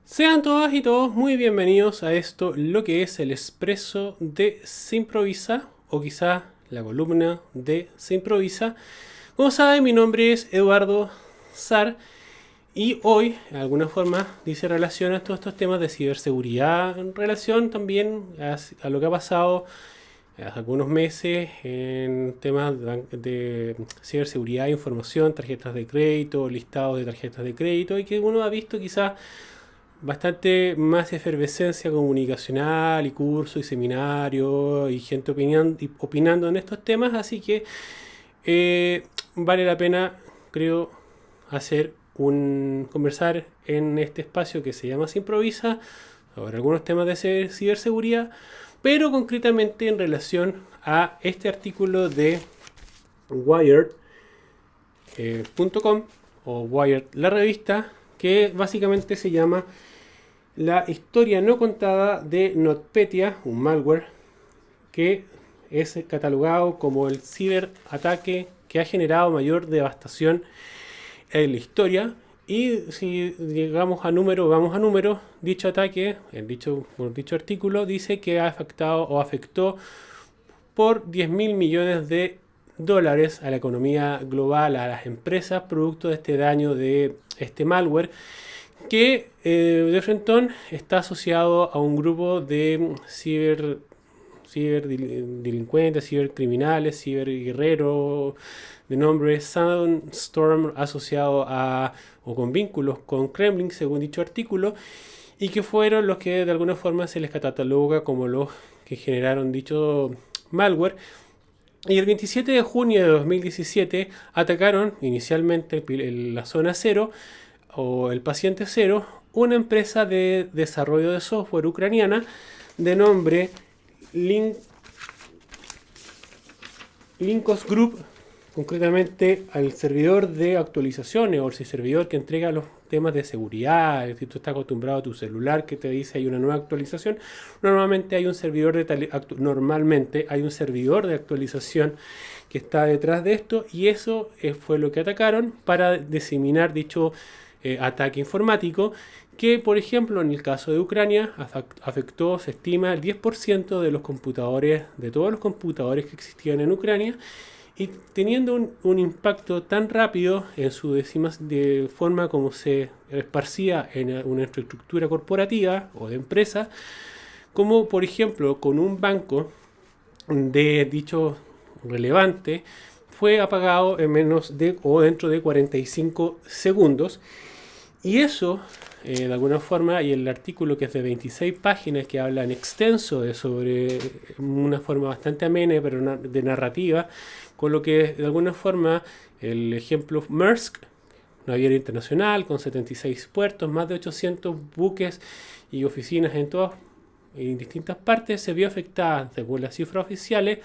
Sean todas y todos muy bienvenidos a esto, lo que es el expreso de Se Improvisa, o quizá la columna de Se Improvisa. Como saben, mi nombre es Eduardo Sar y hoy, de alguna forma, dice relación a todos estos temas de ciberseguridad, en relación también a lo que ha pasado hace algunos meses en temas de ciberseguridad, información, tarjetas de crédito, listados de tarjetas de crédito, y que uno ha visto quizás bastante más efervescencia comunicacional y cursos y seminarios y gente opinando en estos temas, así que vale la pena, creo, conversar en este espacio que se llama Se Improvisa sobre algunos temas de ciberseguridad, pero concretamente en relación a este artículo de Wired.com o Wired la revista, que básicamente se llama La historia no contada de NotPetya, un malware que es catalogado como el ciberataque que ha generado mayor devastación en la historia. Y si llegamos a número, vamos a número, dicho ataque, por dicho artículo, dice que ha afectado o afectó por 10 mil millones de dólares a la economía global, a las empresas, producto de este daño de este malware, que de frentón está asociado a un grupo de ciberdelincuentes, cibercriminales, ciberguerreros de nombre Sandstorm, asociado a o con vínculos con Kremlin, según dicho artículo, y que fueron los que de alguna forma se les cataloga como los que generaron dicho malware. Y el 27 de junio de 2017 atacaron inicialmente la zona cero o el paciente cero, una empresa de desarrollo de software ucraniana de nombre Linkos Group, concretamente al servidor de actualizaciones o el servidor que entrega los temas de seguridad. Si tú estás acostumbrado a tu celular que te dice hay una nueva actualización, normalmente hay un servidor de actualización que está detrás de esto, y eso fue lo que atacaron para diseminar dicho ataque informático, que por ejemplo en el caso de Ucrania afectó, se estima, el 10% de los computadores, de todos los computadores que existían en Ucrania, y teniendo un impacto tan rápido en su de forma como se esparcía en una infraestructura corporativa o de empresa, como por ejemplo con un banco de dicho relevante, fue apagado en menos de o dentro de 45 segundos. Y eso, de alguna forma, y el artículo, que es de 26 páginas, que habla en extenso sobre una forma bastante amena, pero de narrativa, con lo que de alguna forma el ejemplo Maersk, naviera internacional con 76 puertos, más de 800 buques y oficinas en distintas partes, se vio afectada, según las cifras oficiales,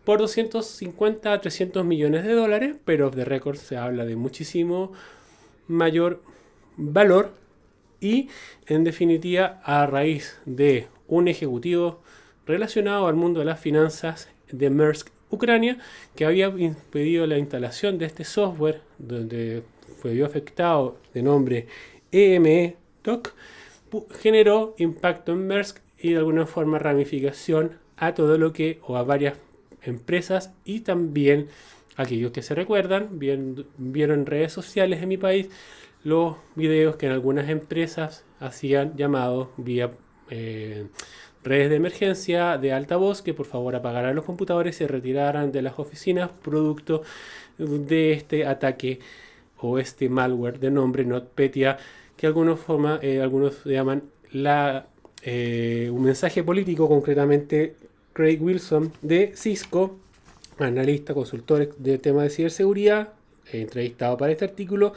por 250 a 300 millones de dólares, pero off the record se habla de muchísimo mayor valor. Y en definitiva, a raíz de un ejecutivo relacionado al mundo de las finanzas de Maersk Ucrania, que había impedido la instalación de este software, donde fue afectado, de nombre EME-TOC, generó impacto en Maersk y de alguna forma ramificación a todo lo que, o a varias empresas, y también aquellos que se recuerdan, vieron en redes sociales en mi país los videos que en algunas empresas hacían llamados vía redes de emergencia de alta voz, que por favor apagaran los computadores y se retiraran de las oficinas producto de este ataque o este malware de nombre NotPetya, que algunos llaman un mensaje político, concretamente Craig Wilson de Cisco, analista, consultor de temas de ciberseguridad, entrevistado para este artículo,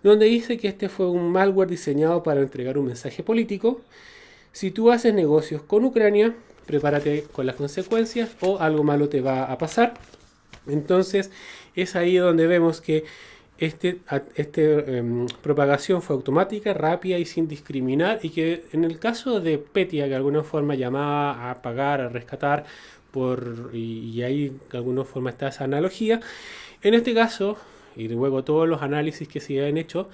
donde dice que este fue un malware diseñado para entregar un mensaje político. Si tú haces negocios con Ucrania, prepárate con las consecuencias o algo malo te va a pasar. Entonces es ahí donde vemos que propagación fue automática, rápida y sin discriminar, y que en el caso de Petya, que de alguna forma llamaba a pagar, a rescatar, y ahí de alguna forma está esa analogía, en este caso, y luego todos los análisis que se han hecho,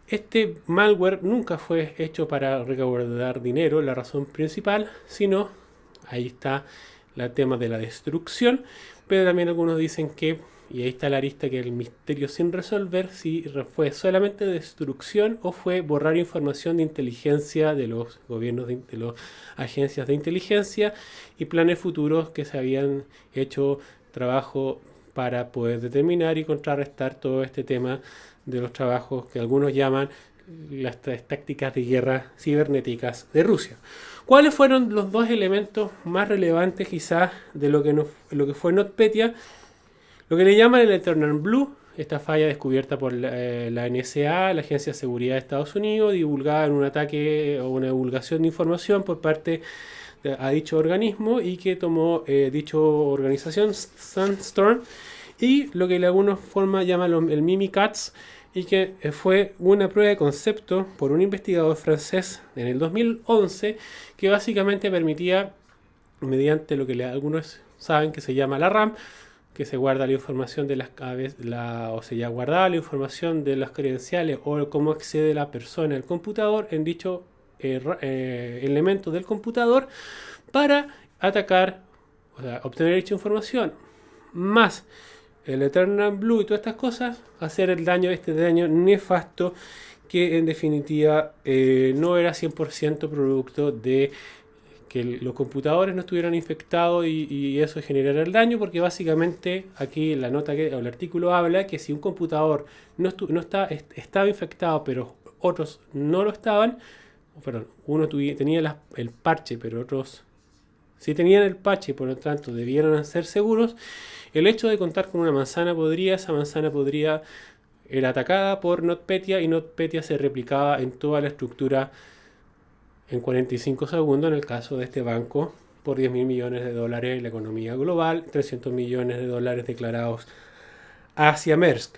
Este malware nunca fue hecho para recaudar dinero, la razón principal, sino, ahí está el tema de la destrucción, pero también algunos dicen que, y ahí está la arista, que el misterio sin resolver, si fue solamente destrucción o fue borrar información de inteligencia de los gobiernos, de las agencias de inteligencia y planes futuros que se habían hecho trabajo para poder determinar y contrarrestar todo este tema de los trabajos que algunos llaman las tácticas de guerra cibernéticas de Rusia. ¿Cuáles fueron los dos elementos más relevantes quizás de lo que fue NotPetya? Lo que le llaman el Eternal Blue, esta falla descubierta por la NSA, la Agencia de Seguridad de Estados Unidos, divulgada en un ataque o una divulgación de información por parte a dicho organismo y que tomó dicha organización, Sandstorm, y lo que de alguna forma llaman el Mimikatz, y que fue una prueba de concepto por un investigador francés en el 2011 que básicamente permitía, mediante lo que algunos saben que se llama la RAM, que se guarda la información de o se ya guardaba la información de las credenciales o cómo accede la persona al computador en dicho elemento del computador para atacar, o sea, obtener dicha información, más el Eternal Blue y todas estas cosas, hacer el daño, este daño nefasto que en definitiva no era 100% producto de que los computadores no estuvieran infectados y eso generara el daño, porque básicamente aquí la nota o el artículo habla que si un computador estaba infectado pero otros no lo estaban, perdón, uno tenía el parche pero otros sí tenían el parche y por lo tanto debieran ser seguros, el hecho de contar con una manzana podrida, esa manzana podrida era atacada por NotPetya y NotPetya se replicaba en toda la estructura en 45 segundos en el caso de este banco por 10.000 millones de dólares en la economía global, 300 millones de dólares declarados hacia Maersk.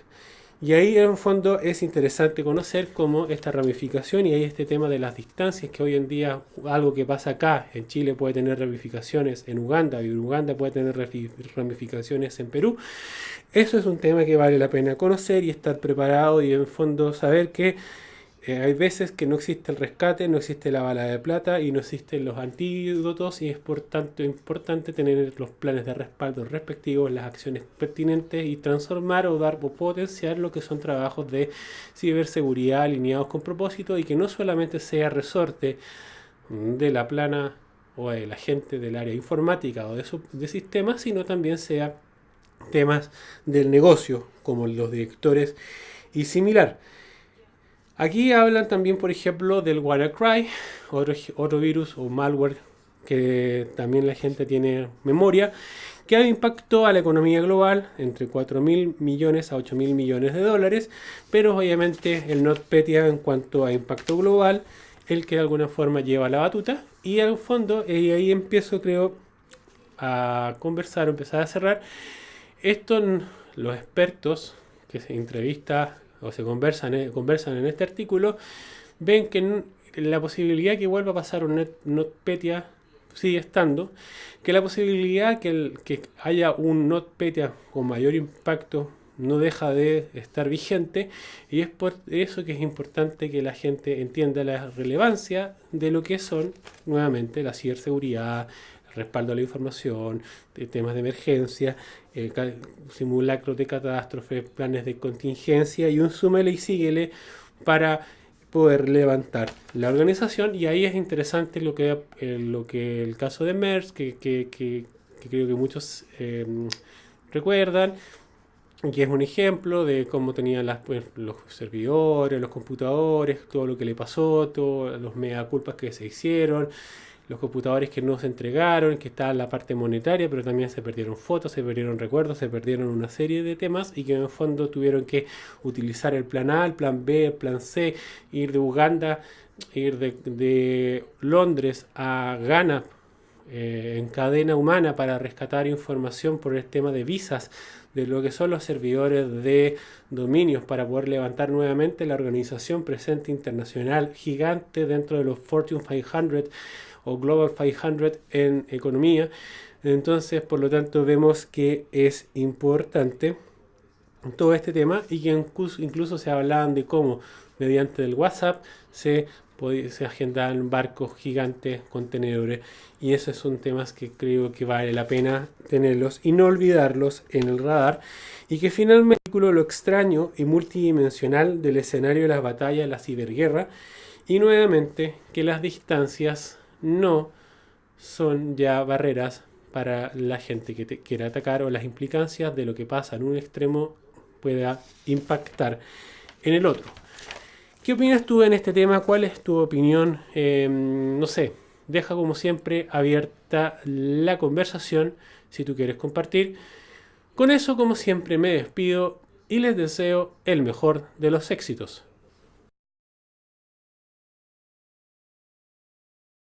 Y ahí en el fondo es interesante conocer cómo esta ramificación y ahí este tema de las distancias que hoy en día algo que pasa acá en Chile puede tener ramificaciones en Uganda y en Uganda puede tener ramificaciones en Perú. Eso es un tema que vale la pena conocer y estar preparado y en el fondo saber que hay veces que no existe el rescate, no existe la bala de plata y no existen los antídotos y es por tanto importante tener los planes de respaldo respectivos, las acciones pertinentes y transformar o dar o potenciar lo que son trabajos de ciberseguridad alineados con propósito y que no solamente sea resorte de la plana o de la gente del área informática o de sistemas, sino también sea temas del negocio como los directores y similar. Aquí hablan también, por ejemplo, del WannaCry, otro virus o malware que también la gente tiene memoria, que ha impactado a la economía global entre 4.000 millones a 8.000 millones de dólares, pero obviamente el NotPetya en cuanto a impacto global, el que de alguna forma lleva la batuta, y al fondo, y ahí empiezo creo a conversar, empezar a cerrar, los expertos que se entrevistan o se conversan en este artículo, ven que la posibilidad que vuelva a pasar un NotPetya sigue estando, que la posibilidad que haya un NotPetya con mayor impacto no deja de estar vigente, y es por eso que es importante que la gente entienda la relevancia de lo que son nuevamente la ciberseguridad, respaldo a la información, temas de emergencia, simulacros de catástrofe, planes de contingencia y un súmele y síguele para poder levantar la organización. Y ahí es interesante lo que el caso de Maersk, que creo que muchos recuerdan, que es un ejemplo de cómo tenían los servidores, los computadores, todo lo que le pasó, todos los mea culpas que se hicieron, los computadores que no se entregaron, que estaba en la parte monetaria, pero también se perdieron fotos, se perdieron recuerdos, se perdieron una serie de temas y que en el fondo tuvieron que utilizar el plan A, el plan B, el plan C, ir de Uganda, ir de Londres a Ghana en cadena humana para rescatar información por el tema de visas de lo que son los servidores de dominios para poder levantar nuevamente la organización presente internacional gigante dentro de los Fortune 500 o Global 500 en economía. Entonces, por lo tanto, vemos que es importante todo este tema, y que incluso se hablaban de cómo mediante el WhatsApp se agendaban barcos gigantes, contenedores, y esos son temas que creo que vale la pena tenerlos y no olvidarlos en el radar, y que finalmente lo extraño y multidimensional del escenario de las batallas, la ciberguerra, y nuevamente que las distancias no son ya barreras para la gente que te quiera atacar, o las implicancias de lo que pasa en un extremo pueda impactar en el otro. ¿Qué opinas tú en este tema? ¿Cuál es tu opinión? No sé, deja como siempre abierta la conversación si tú quieres compartir. Con eso, como siempre, me despido y les deseo el mejor de los éxitos.